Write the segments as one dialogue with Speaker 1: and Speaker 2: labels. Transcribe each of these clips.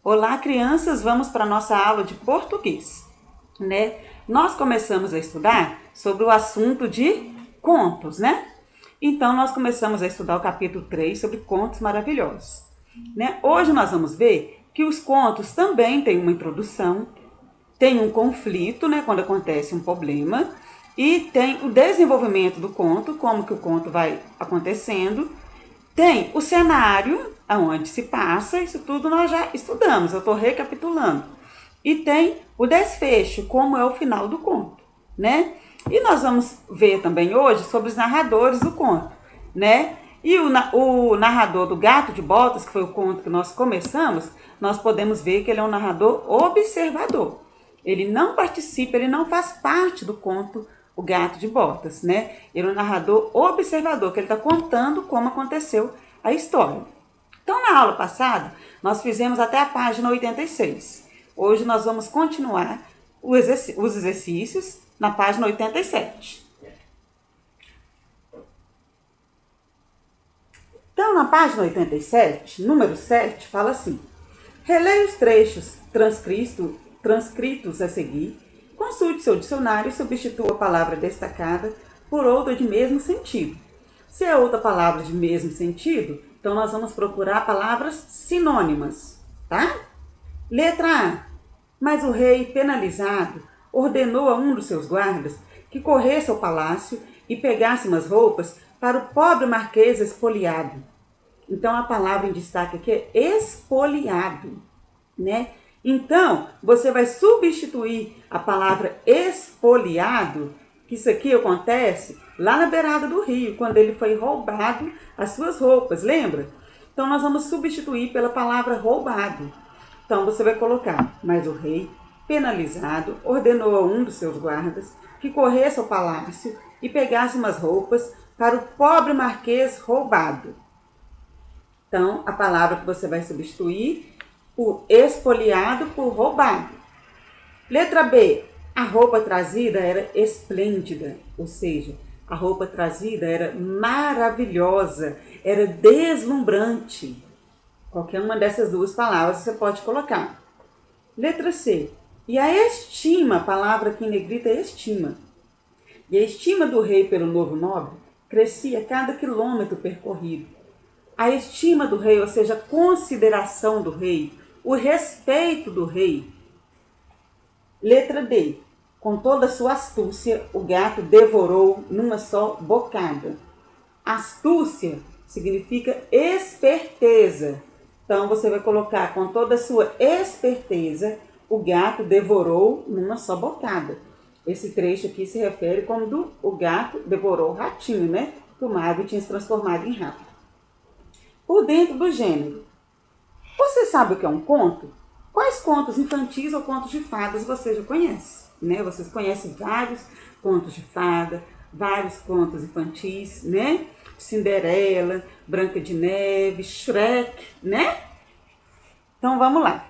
Speaker 1: Olá, crianças, vamos para a nossa aula de português, né? Nós começamos a estudar sobre o assunto de contos, né? Então, nós começamos a estudar o capítulo 3 sobre contos maravilhosos, né? Hoje nós vamos ver que os contos também têm uma introdução, tem um conflito, né, quando acontece um problema, e tem o desenvolvimento do conto, como que o conto vai acontecendo. Tem o cenário aonde se passa, isso tudo nós já estudamos, eu estou recapitulando. E tem o desfecho, como é o final do conto, né? E nós vamos ver também hoje sobre os narradores do conto, né? E o narrador do Gato de Botas, que foi o conto que nós começamos, nós podemos ver que ele é um narrador observador. Ele não participa, ele não faz parte do conto O Gato de Botas, né? Ele é um narrador observador, que ele está contando como aconteceu a história. Então, na aula passada, nós fizemos até a página 86. Hoje nós vamos continuar os exercícios na página 87. Então, na página 87, número 7, fala assim: releia os trechos transcritos a seguir, consulte seu dicionário e substitua a palavra destacada por outra de mesmo sentido. Se é outra palavra de mesmo sentido, então nós vamos procurar palavras sinônimas, tá? Letra A. Mas o rei, penalizado, ordenou a um dos seus guardas que corresse ao palácio e pegasse umas roupas para o pobre marquês espoliado. Então, a palavra em destaque aqui é espoliado, né? Então, você vai substituir a palavra espoliado, que isso aqui acontece lá na beirada do rio, quando ele foi roubado as suas roupas, lembra? Então, nós vamos substituir pela palavra roubado. Então, você vai colocar: mas o rei, penalizado, ordenou a um dos seus guardas que corresse ao palácio e pegasse umas roupas para o pobre marquês roubado. Então, a palavra que você vai substituir por espoliado por roubado. Letra B. A roupa trazida era esplêndida, ou seja, a roupa trazida era maravilhosa, era deslumbrante. Qualquer uma dessas duas palavras você pode colocar. Letra C. E a estima, a palavra que em negrita é estima. E a estima do rei pelo novo nobre crescia a cada quilômetro percorrido. A estima do rei, ou seja, a consideração do rei, o respeito do rei. Letra D. Com toda a sua astúcia, o gato devorou numa só bocada. Astúcia significa esperteza. Então, você vai colocar: com toda a sua esperteza, o gato devorou numa só bocada. Esse trecho aqui se refere quando o gato devorou o ratinho, né? Que o mago tinha se transformado em rato. Por dentro do gênero. Você sabe o que é um conto? Quais contos infantis ou contos de fadas você já conhece? Né? Vocês conhecem vários contos de fada, vários contos infantis, né? Cinderela, Branca de Neve, Shrek, né? Então vamos lá.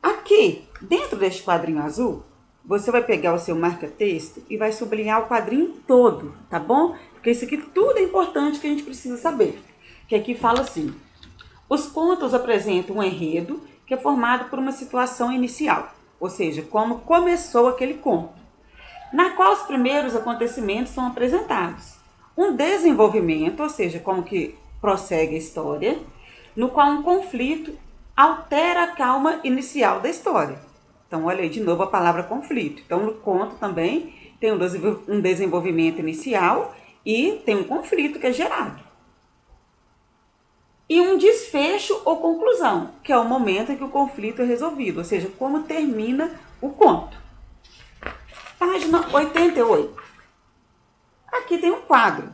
Speaker 1: Aqui, dentro deste quadrinho azul, você vai pegar o seu marca-texto e vai sublinhar o quadrinho todo, tá bom? Porque isso aqui tudo é importante que a gente precisa saber. Que aqui fala assim: os contos apresentam um enredo que é formado por uma situação inicial, ou seja, como começou aquele conto, na qual os primeiros acontecimentos são apresentados. Um desenvolvimento, ou seja, como que prossegue a história, no qual um conflito altera a calma inicial da história. Então, olha aí de novo a palavra conflito. Então, no conto também tem um desenvolvimento inicial e tem um conflito que é gerado. E um desfecho ou conclusão, que é o momento em que o conflito é resolvido, ou seja, como termina o conto. Página 88. Aqui tem um quadro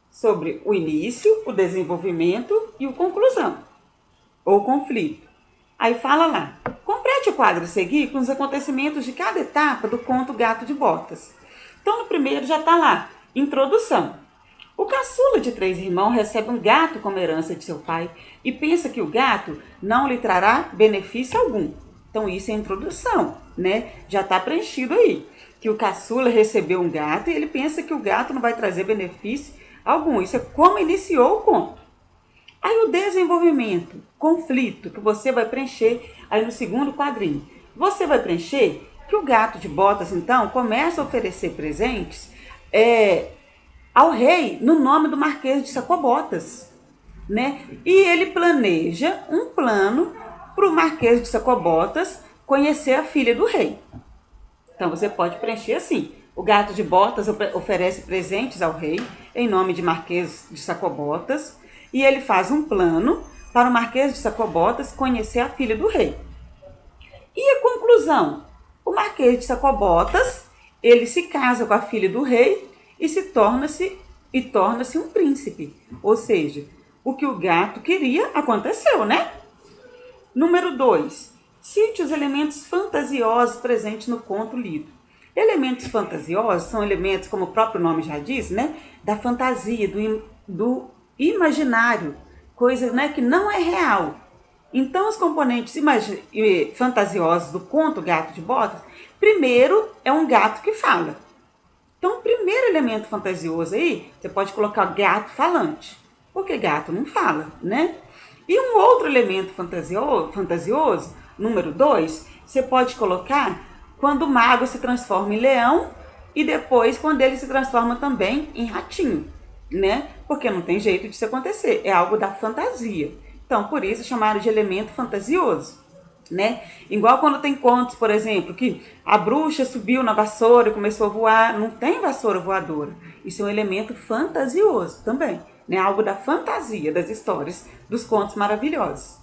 Speaker 1: sobre o início, o desenvolvimento e o conclusão, ou conflito. Aí fala lá: complete o quadro a seguir com os acontecimentos de cada etapa do conto Gato de Botas. Então, no primeiro já está lá: introdução. O caçula de 3 irmãos recebe um gato como herança de seu pai e pensa que o gato não lhe trará benefício algum. Então, isso é a introdução, né? Já está preenchido aí. Que o caçula recebeu um gato e ele pensa que o gato não vai trazer benefício algum. Isso é como iniciou o conto. Aí o desenvolvimento, conflito, que você vai preencher aí no segundo quadrinho. Você vai preencher que o gato de botas, então, começa a oferecer presentes ao rei no nome do Marquês de Sacobotas, né? E ele planeja um plano para o Marquês de Sacobotas conhecer a filha do rei. Então você pode preencher assim: o gato de botas oferece presentes ao rei em nome de Marquês de Sacobotas e ele faz um plano para o Marquês de Sacobotas conhecer a filha do rei. E a conclusão? O Marquês de Sacobotas, ele se casa com a filha do rei e torna-se um príncipe. Ou seja, o que o gato queria aconteceu, né? Número 2. Cite os elementos fantasiosos presentes no conto lido. Elementos fantasiosos são elementos, como o próprio nome já diz, né? Da fantasia, do imaginário, coisa, né, que não é real. Então, os componentes fantasiosos do conto Gato de Botas, primeiro é um gato que fala. Então, o primeiro elemento fantasioso aí, você pode colocar gato falante, porque gato não fala, né? E um outro elemento fantasioso, número 2, você pode colocar quando o mago se transforma em leão e depois quando ele se transforma também em ratinho, né? Porque não tem jeito disso acontecer, é algo da fantasia. Então, por isso chamaram de elemento fantasioso, né? Igual quando tem contos, por exemplo, que a bruxa subiu na vassoura e começou a voar. Não tem vassoura voadora. Isso é um elemento fantasioso também, né? Algo da fantasia das histórias, dos contos maravilhosos.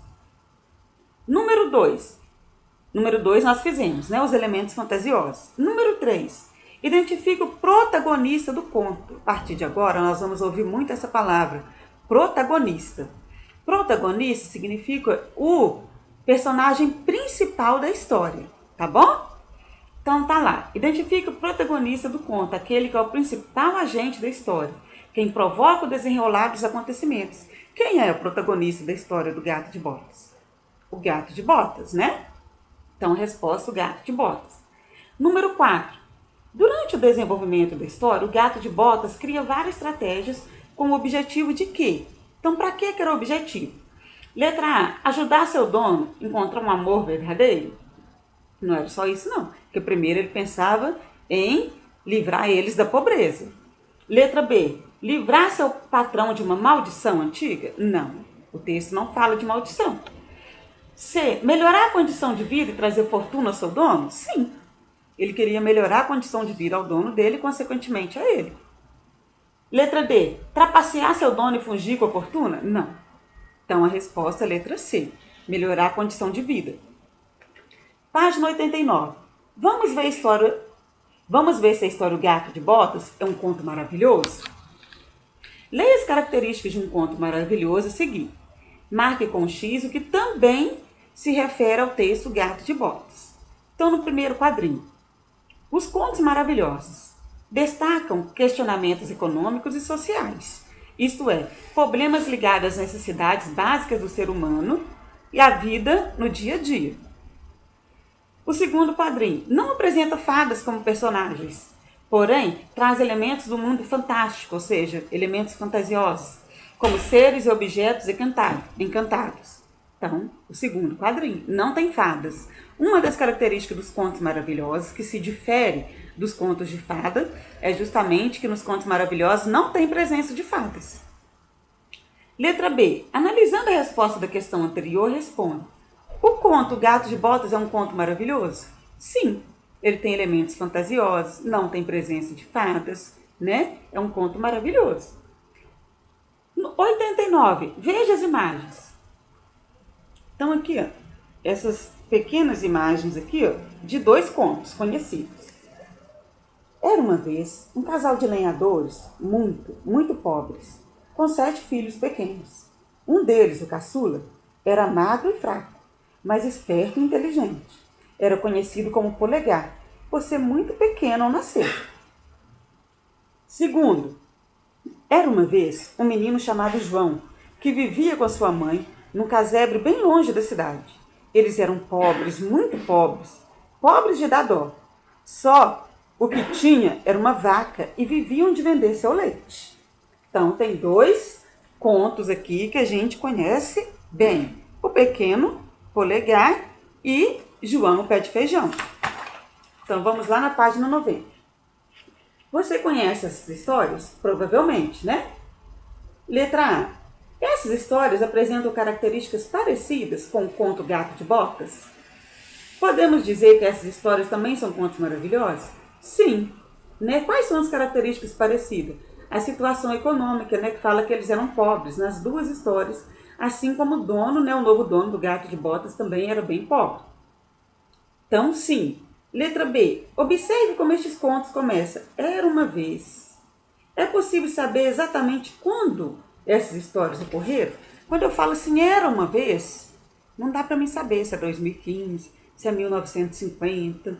Speaker 1: Número 2. Número 2 nós fizemos, né? Os elementos fantasiosos. Número 3. Identifica o protagonista do conto. A partir de agora, nós vamos ouvir muito essa palavra, protagonista. Protagonista significa o personagem principal da história, tá bom? Então tá lá, identifica o protagonista do conto, aquele que é o principal agente da história, quem provoca o desenrolar dos acontecimentos. Quem é o protagonista da história do Gato de Botas? O Gato de Botas, né? Então a resposta, o Gato de Botas. Número 4. Durante o desenvolvimento da história, o Gato de Botas cria várias estratégias com o objetivo de quê? Então, para que era o objetivo? Letra A, ajudar seu dono a encontrar um amor verdadeiro? Não era só isso, não. Porque primeiro ele pensava em livrar eles da pobreza. Letra B, livrar seu patrão de uma maldição antiga? Não, o texto não fala de maldição. C, melhorar a condição de vida e trazer fortuna ao seu dono? Sim, ele queria melhorar a condição de vida ao dono dele e, consequentemente, a ele. Letra D, trapacear seu dono e fugir com a fortuna? Não. Então, a resposta é letra C, melhorar a condição de vida. Página 89. Vamos ver se a história O Gato de Botas é um conto maravilhoso? Leia as características de um conto maravilhoso a seguir. Marque com X o que também se refere ao texto Gato de Botas. Então, no primeiro quadrinho, os contos maravilhosos destacam questionamentos econômicos e sociais, isto é, problemas ligados às necessidades básicas do ser humano e à vida no dia a dia. O segundo quadrinho não apresenta fadas como personagens, porém traz elementos do mundo fantástico, ou seja, elementos fantasiosos, como seres e objetos encantados. Então, o segundo quadrinho não tem fadas. Uma das características dos contos maravilhosos que se difere dos contos de fada é justamente que nos contos maravilhosos não tem presença de fadas. Letra B. Analisando a resposta da questão anterior, responda. O conto Gato de Botas é um conto maravilhoso? Sim. Ele tem elementos fantasiosos, não tem presença de fadas, né? É um conto maravilhoso. 89. Veja as imagens. Então aqui, ó, essas pequenas imagens aqui, ó, de dois contos conhecidos. Era uma vez um casal de lenhadores muito pobres, com 7 filhos pequenos. Um deles, o caçula, era magro e fraco, mas esperto e inteligente. Era conhecido como Polegar, por ser muito pequeno ao nascer. Segundo, era uma vez um menino chamado João, que vivia com a sua mãe num casebre bem longe da cidade. Eles eram pobres, muito pobres, pobres de dar dó. Só o que tinha era uma vaca e viviam de vender seu leite. Então, tem dois contos aqui que a gente conhece bem. O Pequeno Polegar e João o Pé de Feijão. Então vamos lá na página 90. Você conhece essas histórias? Provavelmente, né? Letra A. Essas histórias apresentam características parecidas com o conto Gato de Botas? Podemos dizer que essas histórias também são contos maravilhosos? Sim. Né? Quais são as características parecidas? A situação econômica, né, que fala que eles eram pobres nas duas histórias, assim como o dono, né, o novo dono do Gato de Botas também era bem pobre. Então, sim. Letra B. Observe como estes contos começam. Era uma vez. É possível saber exatamente quando essas histórias ocorreram? Quando eu falo assim, era uma vez, não dá para mim saber se é 2015, se é 1950,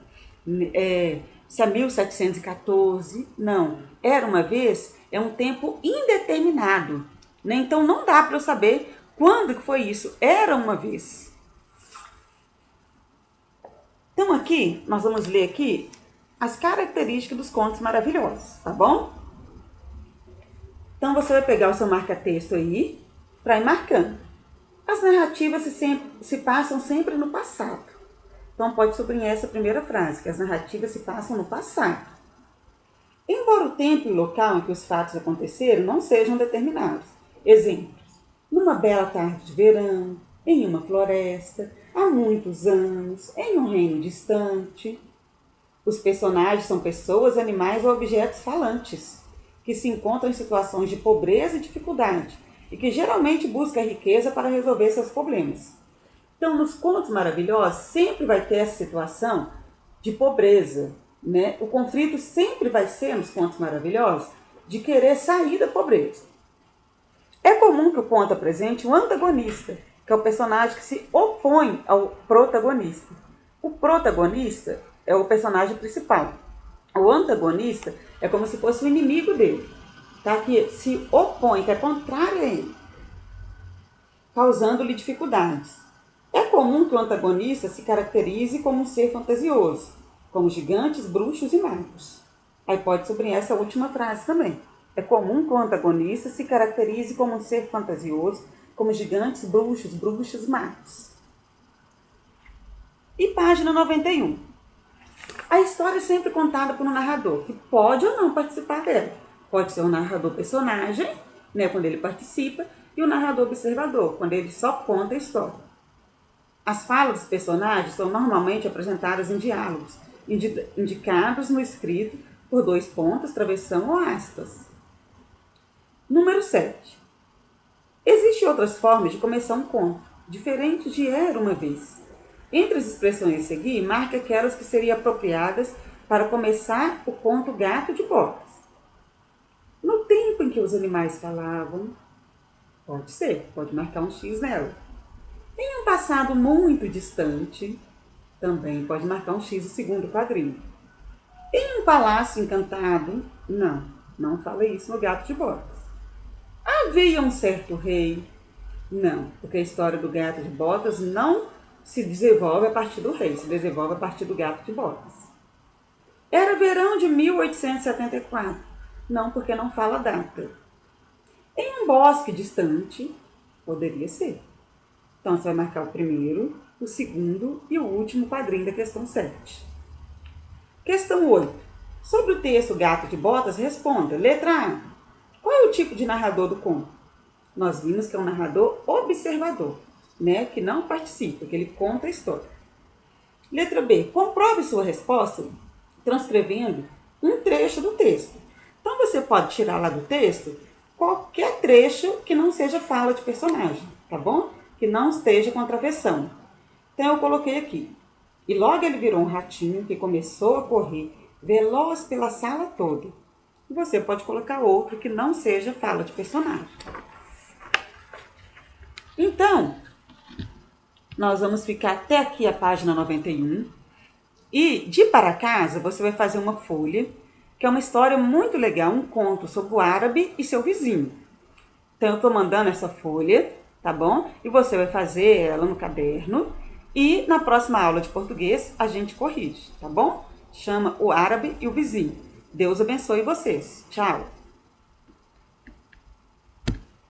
Speaker 1: se é 1714. Não. Era uma vez é um tempo indeterminado. Né? Então não dá para eu saber quando que foi isso. Era uma vez. Então aqui, nós vamos ler aqui as características dos contos maravilhosos, tá bom? Então você vai pegar o seu marca-texto aí para ir marcando. As narrativas se passam sempre no passado. Então pode sublinhar essa primeira frase, que as narrativas se passam no passado. Embora o tempo e o local em que os fatos aconteceram não sejam determinados. Exemplos: numa bela tarde de verão, em uma floresta, há muitos anos, em um reino distante. Os personagens são pessoas, animais ou objetos falantes, que se encontram em situações de pobreza e dificuldade, e que geralmente buscam a riqueza para resolver seus problemas. Então, nos contos maravilhosos, sempre vai ter essa situação de pobreza, né? O conflito sempre vai ser, nos contos maravilhosos, de querer sair da pobreza. É comum que o conto apresente um antagonista, que é o personagem que se opõe ao protagonista. O protagonista é o personagem principal. O antagonista é como se fosse o inimigo dele, tá? Que se opõe, que é contrário a ele, causando-lhe dificuldades. É comum que o antagonista se caracterize como um ser fantasioso, como gigantes, bruxos e magos. Aí pode sublinhar essa última frase também. É comum que o antagonista se caracterize como um ser fantasioso, como gigantes, bruxos, bruxas e magos. E página 91. A história é sempre contada por um narrador, que pode ou não participar dela. Pode ser o narrador personagem, né, quando ele participa, e o narrador observador, quando ele só conta a história. As falas dos personagens são normalmente apresentadas em diálogos, indicados no escrito por 2 pontos, travessão ou aspas. Número 7. Existem outras formas de começar um conto, diferentes de era uma vez. Entre as expressões a seguir, marque aquelas que seriam apropriadas para começar o conto Gato de Botas. No tempo em que os animais falavam, pode ser, pode marcar um X nela. Em um passado muito distante, também pode marcar um X no segundo quadrinho. Em um palácio encantado, não fala isso no Gato de Botas. Havia um certo rei, não, porque a história do Gato de Botas não se desenvolve a partir do rei, se desenvolve a partir do Gato de Botas. Era verão de 1874, não, porque não fala data. Em um bosque distante, poderia ser. Então, você vai marcar o primeiro, o segundo e o último quadrinho da questão 7. Questão 8. Sobre o texto Gato de Botas, responda. Letra A. Qual é o tipo de narrador do conto? Nós vimos que é um narrador observador, né? Que não participa, que ele conta a história. Letra B. Comprove sua resposta transcrevendo um trecho do texto. Então, você pode tirar lá do texto qualquer trecho que não seja fala de personagem, tá bom? Que não esteja com a travessão. Então, eu coloquei aqui. E logo ele virou um ratinho que começou a correr veloz pela sala toda. E você pode colocar outro que não seja fala de personagem. Então, nós vamos ficar até aqui a página 91. E de para casa, você vai fazer uma folha, que é uma história muito legal, um conto sobre o árabe e seu vizinho. Então, eu estou mandando essa folha, tá bom? E você vai fazer ela no caderno. E na próxima aula de português, a gente corrige, tá bom? Chama O Árabe e o Vizinho. Deus abençoe vocês. Tchau!